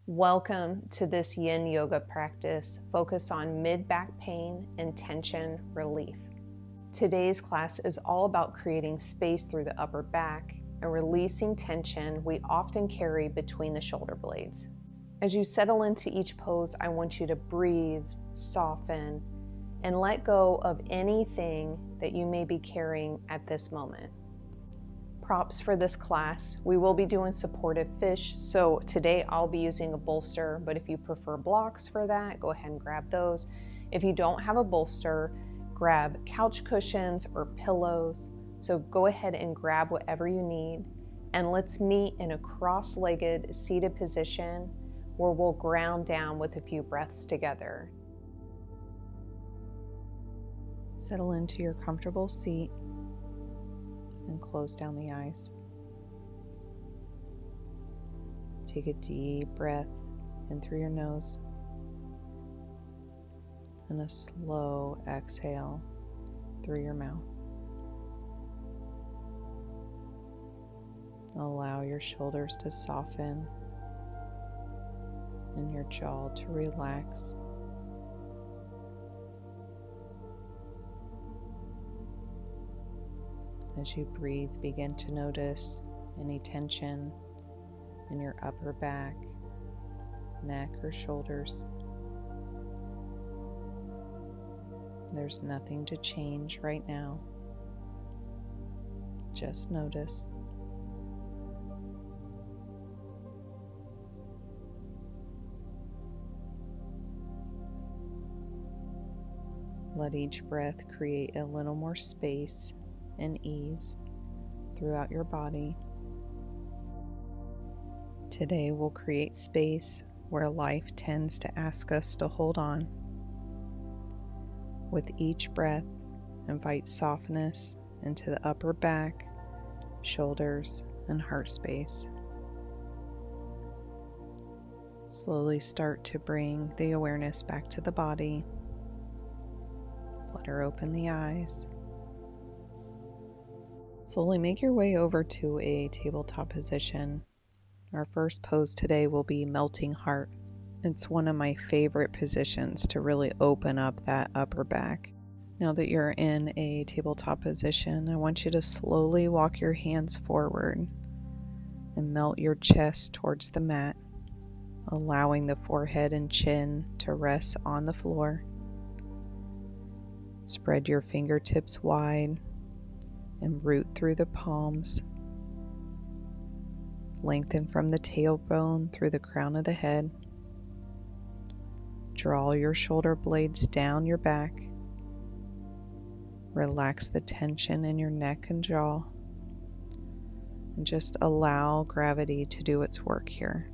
Welcome to this Yin Yoga practice focused on mid-back pain and tension relief. Today's class is all about creating space through the upper back and releasing tension we often carry between the shoulder blades. As you settle into each pose, I want you to breathe, soften, and let go of anything that you may be carrying at this moment. Props for this class. We will be doing supportive fish, so today I'll be using a bolster, but if you prefer blocks for that, go ahead and grab those. If you don't have a bolster, grab couch cushions or pillows. So go ahead and grab whatever you need, and let's meet in a cross-legged seated position where we'll ground down with a few breaths together. Settle into your comfortable seat and close down the eyes. Take a deep breath in through your nose and a slow exhale through your mouth. Allow your shoulders to soften and your jaw to relax. As you breathe, begin to notice any tension in your upper back, neck, or shoulders. There's nothing to change right now. Just notice. Let each breath create a little more space and ease throughout your body. Today we'll create space where life tends to ask us to hold on. With each breath, invite softness into the upper back, shoulders, and heart space. Slowly start to bring the awareness back to the body. Let her open the eyes. Slowly make your way over to a tabletop position. Our first pose today will be melting heart. It's one of my favorite positions to really open up that upper back. Now that you're in a tabletop position, I want you to slowly walk your hands forward and melt your chest towards the mat, allowing the forehead and chin to rest on the floor. Spread your fingertips wide and root through the palms. Lengthen from the tailbone through the crown of the head. Draw your shoulder blades down your back. Relax the tension in your neck and jaw. And just allow gravity to do its work here.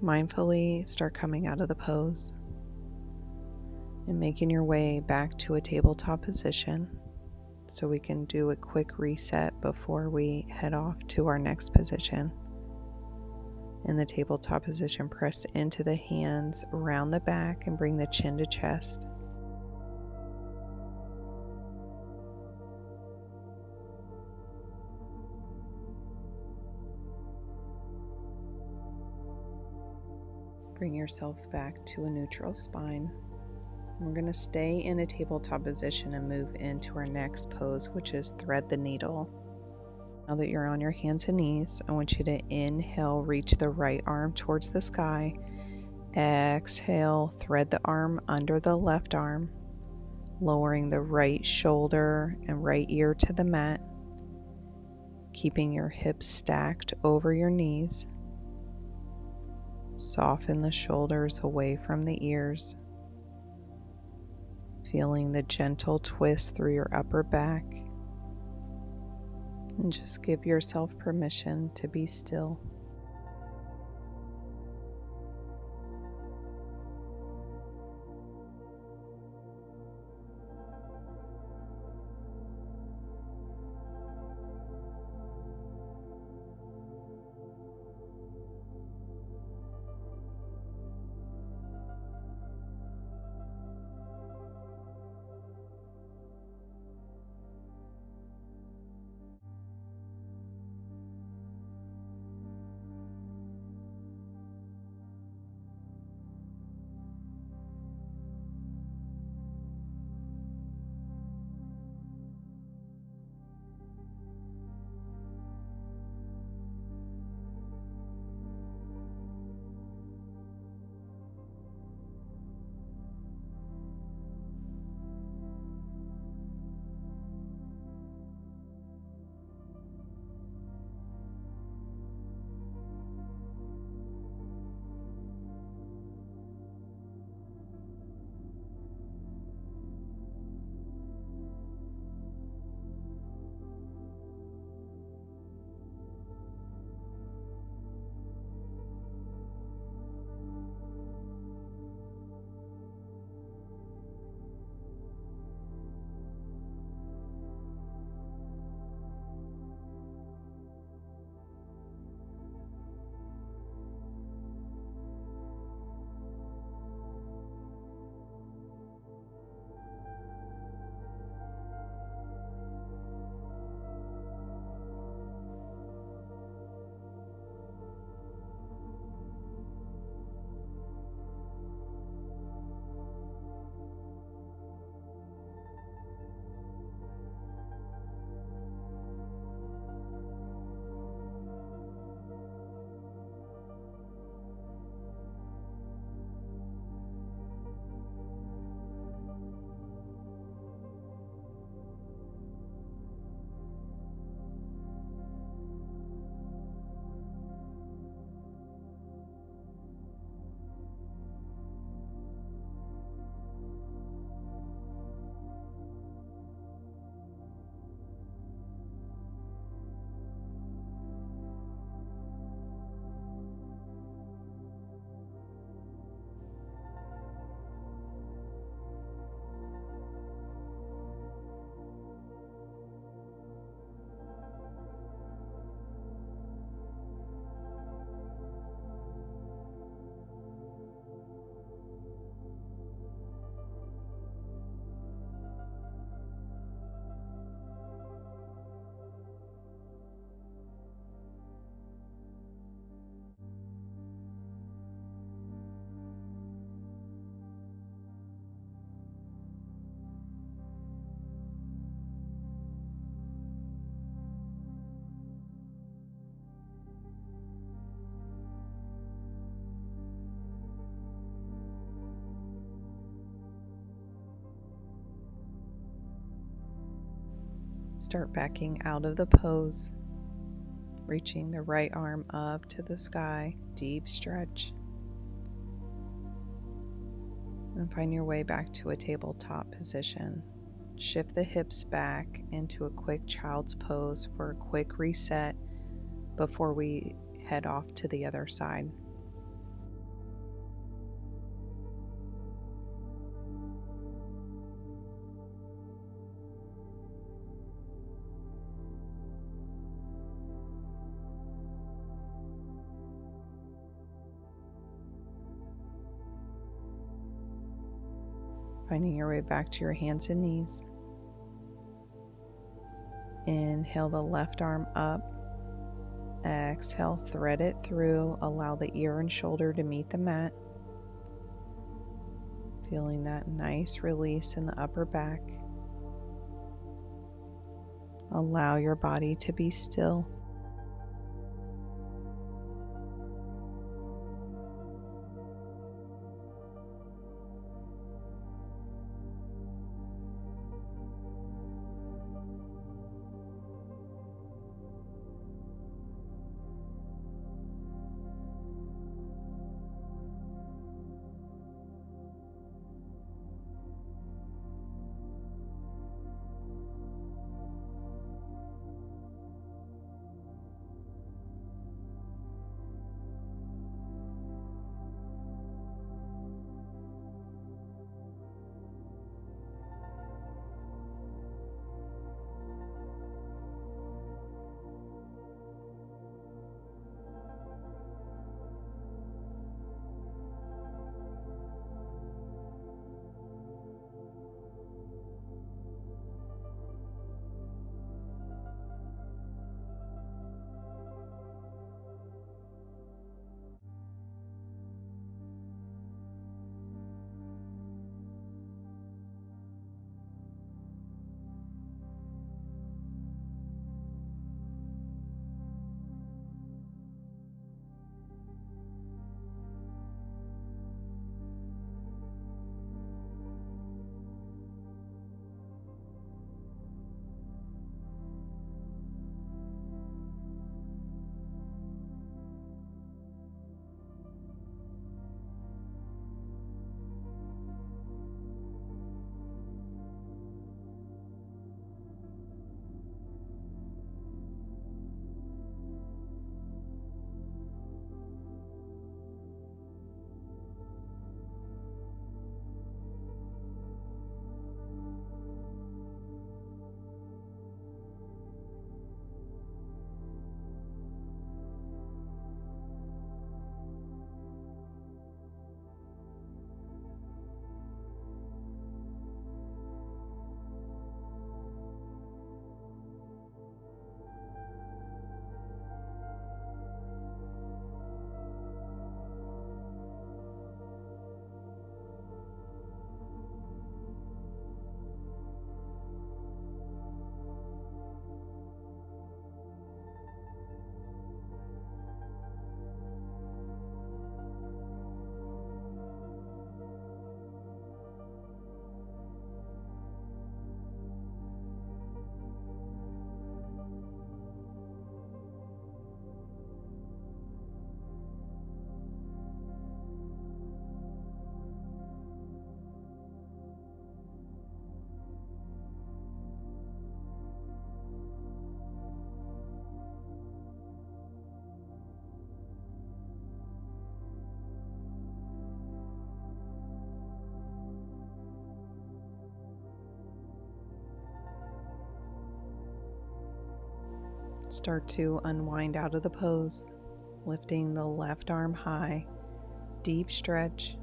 Mindfully start coming out of the pose and making your way back to a tabletop position so we can do a quick reset before we head off to our next position. In the tabletop position, press into the hands around the back and bring the chin to chest. Bring yourself back to a neutral spine. We're going to stay in a tabletop position and move into our next pose, which is thread the needle. Now that you're on your hands and knees, I want you to inhale, reach the right arm towards the sky. Exhale, thread the arm under the left arm, lowering the right shoulder and right ear to the mat, keeping your hips stacked over your knees. Soften the shoulders away from the ears, feeling the gentle twist through your upper back. And just give yourself permission to be still. Start backing out of the pose, reaching the right arm up to the sky, deep stretch. And find your way back to a tabletop position. Shift the hips back into a quick child's pose for a quick reset before we head off to the other side. Finding your way back to your hands and knees. Inhale the left arm up. Exhale, thread it through. Allow the ear and shoulder to meet the mat. Feeling that nice release in the upper back. Allow your body to be still. Start to unwind out of the pose, lifting the left arm high, deep stretch.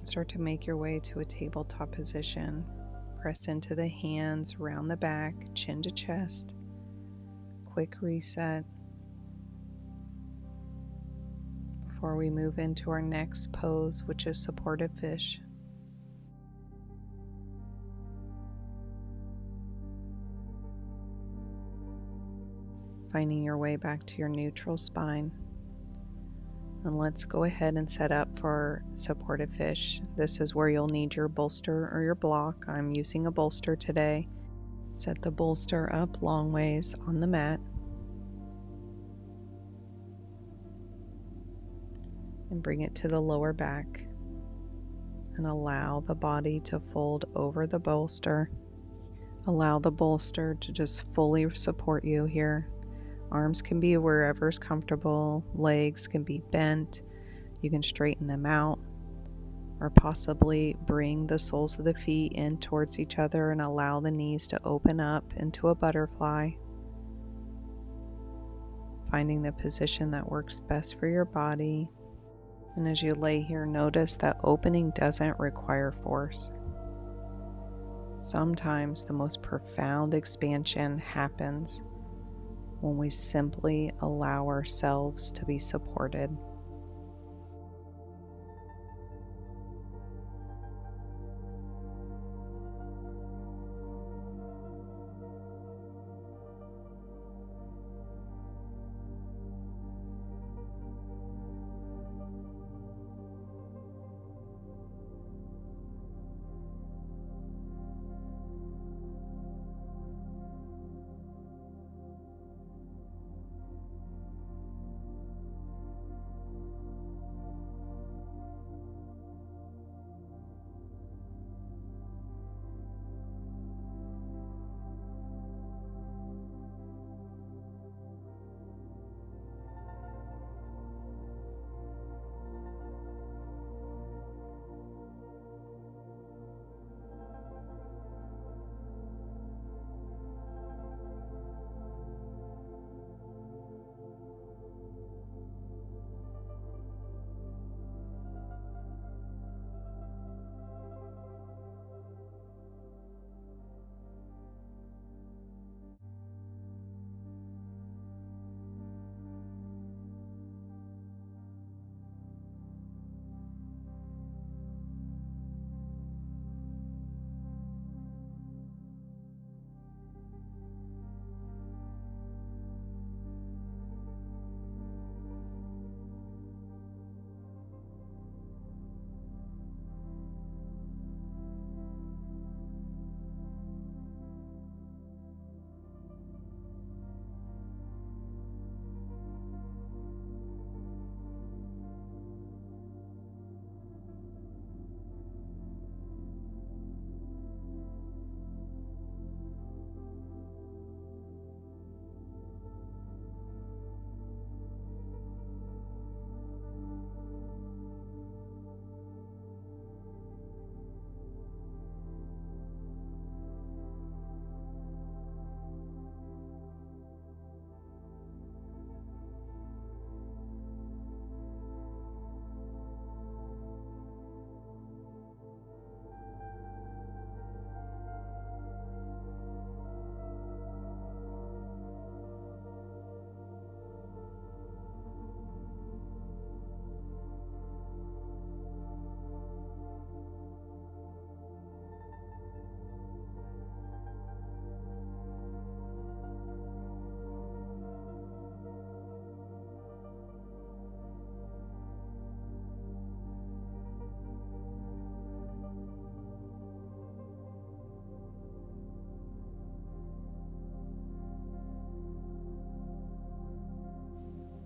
Start to make your way to a tabletop position. Press into the hands, round the back, chin to chest. Quick reset before we move into our next pose, which is supported fish. Finding your way back to your neutral spine. And let's go ahead and set up for supported fish. This is where you'll need your bolster or your block. I'm using a bolster today. Set the bolster up long ways on the mat. And bring it to the lower back. And allow the body to fold over the bolster. Allow the bolster to just fully support you here. Arms can be wherever's comfortable, legs can be bent, you can straighten them out, or possibly bring the soles of the feet in towards each other and allow the knees to open up into a butterfly. finding the position that works best for your body. And as you lay here, notice that opening doesn't require force. Sometimes the most profound expansion happens when we simply allow ourselves to be supported.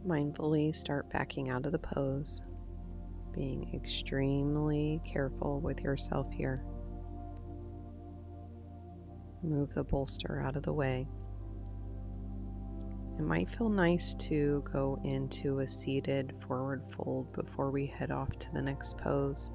Mindfully start backing out of the pose, being extremely careful with yourself here. Move the bolster out of the way. It might feel nice to go into a seated forward fold before we head off to the next pose.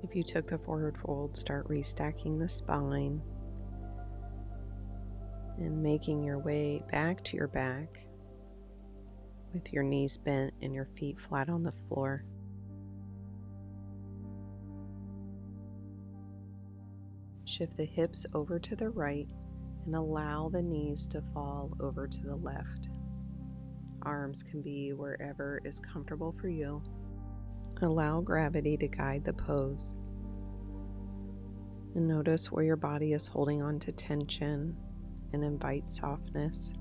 If you took the forward fold, start restacking the spine and making your way back to your back with your knees bent and your feet flat on the floor. Shift the hips over to the right and allow the knees to fall over to the left. Arms can be wherever is comfortable for you. Allow gravity to guide the pose. And notice where your body is holding on to tension and invite softness.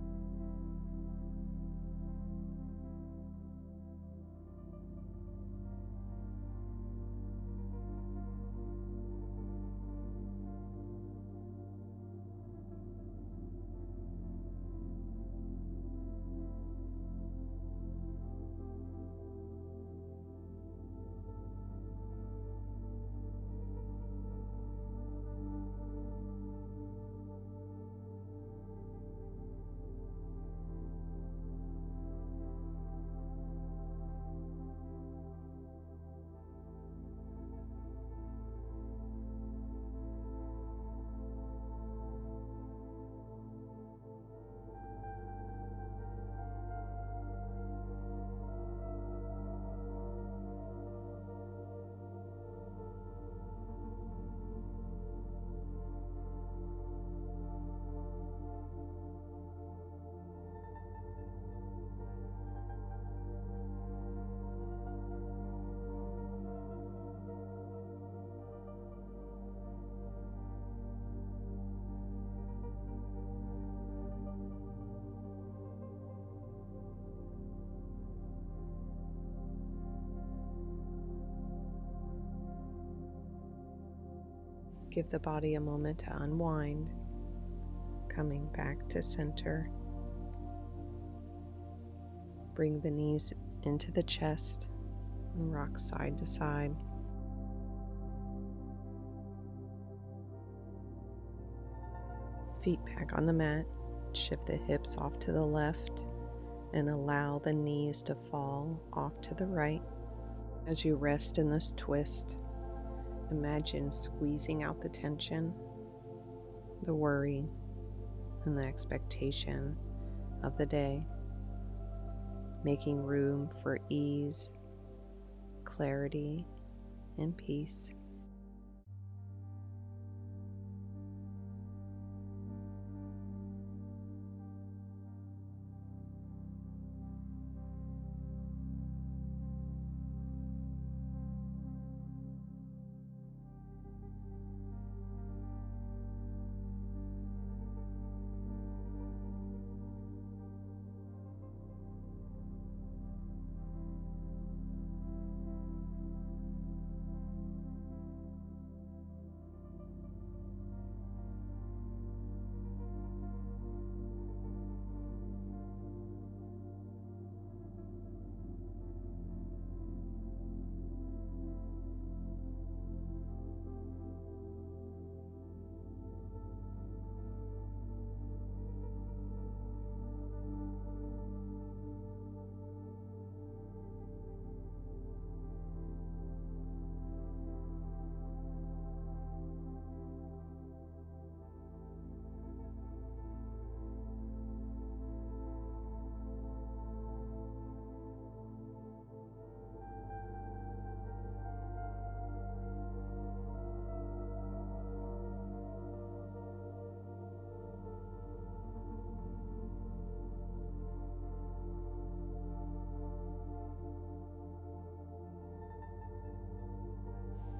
Give the body a moment to unwind, coming back to center. Bring the knees into the chest and rock side to side. Feet back on the mat. Shift the hips off to the left and allow the knees to fall off to the right. As you rest in this twist, imagine squeezing out the tension, the worry, and the expectation of the day, making room for ease, clarity, and peace.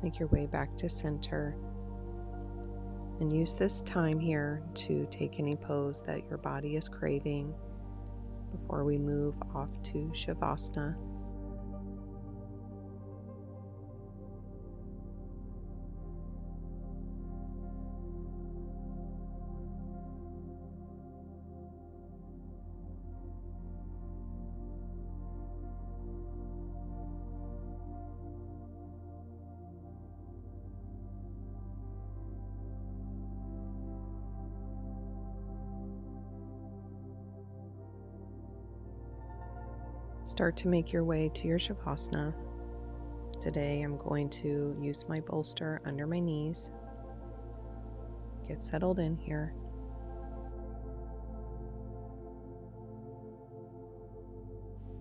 Make your way back to center and use this time here to take any pose that your body is craving before we move off to Shavasana. Start to make your way to your Shavasana. Today I'm going to use my bolster under my knees. Get settled in here.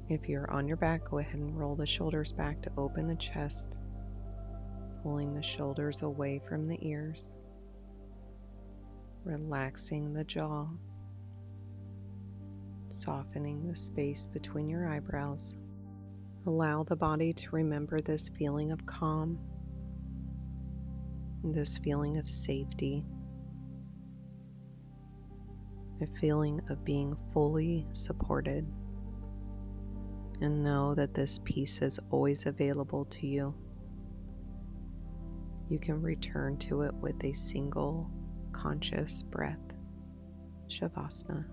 If you're on your back, go ahead and roll the shoulders back to open the chest, pulling the shoulders away from the ears, relaxing the jaw, softening the space between your eyebrows. Allow the body to remember this feeling of calm, this feeling of safety, a feeling of being fully supported, and know that this peace is always available to you. You can return to it with a single conscious breath. Shavasana.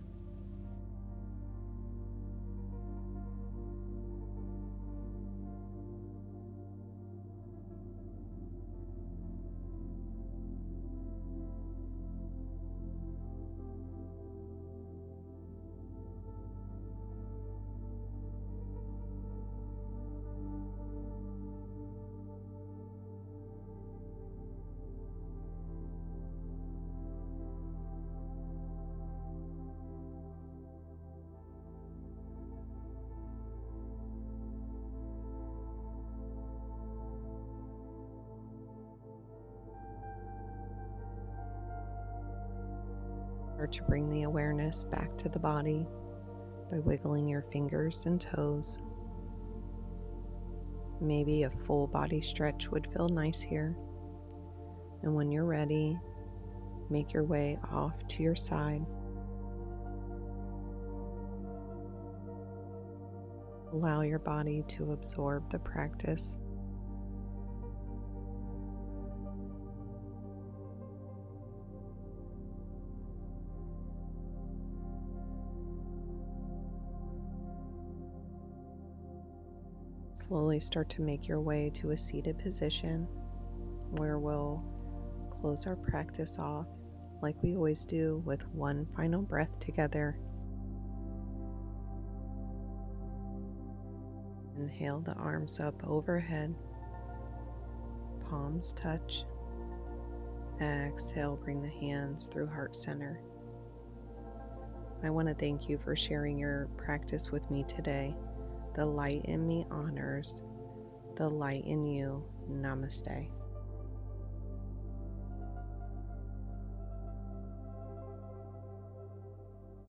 Start to bring the awareness back to the body by wiggling your fingers and toes. Maybe a full body stretch would feel nice here. And when you're ready, make your way off to your side. Allow your body to absorb the practice. Slowly start to make your way to a seated position where we'll close our practice off like we always do with one final breath together. Inhale the arms up overhead, palms touch. Exhale, bring the hands through heart center. I want to thank you for sharing your practice with me today. The light in me honors the light in you. Namaste.